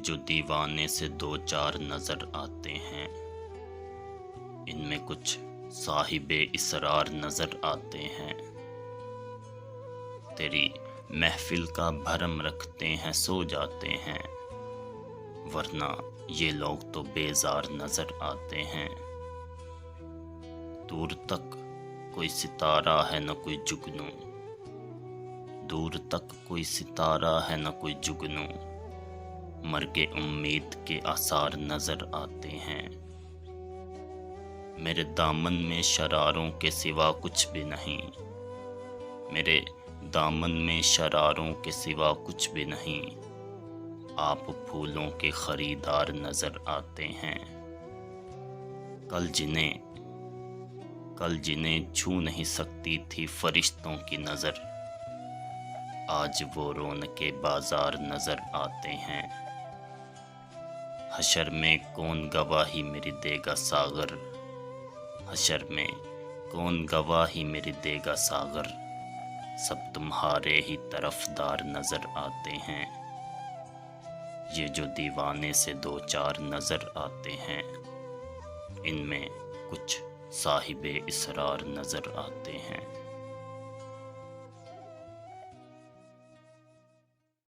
जो दीवाने से दो चार नजर आते हैं, इनमें कुछ साहिबे इसरार नजर आते हैं। तेरी महफिल का भरम रखते हैं, सो जाते हैं, वरना ये लोग तो बेजार नजर आते हैं। दूर तक कोई सितारा है न कोई जुगनू, दूर तक कोई सितारा है न कोई जुगनू, मर्गे उम्मीद के आसार नजर आते हैं। मेरे दामन में शरारों के सिवा कुछ भी नहीं, मेरे दामन में शरारों के सिवा कुछ भी नहीं, आप फूलों के खरीदार नजर आते हैं। कल जिन्हें छू नहीं सकती थी फरिश्तों की नज़र, आज वो रौनके बाजार नजर आते हैं। हशर में कौन गवाही मेरी देगा सागर, हशर में कौन गवाही मेरी देगा सागर, सब तुम्हारे ही तरफदार नजर आते हैं। ये जो दीवाने से दो चार नजर आते हैं, इनमें कुछ साहिबे इसरार नजर आते हैं।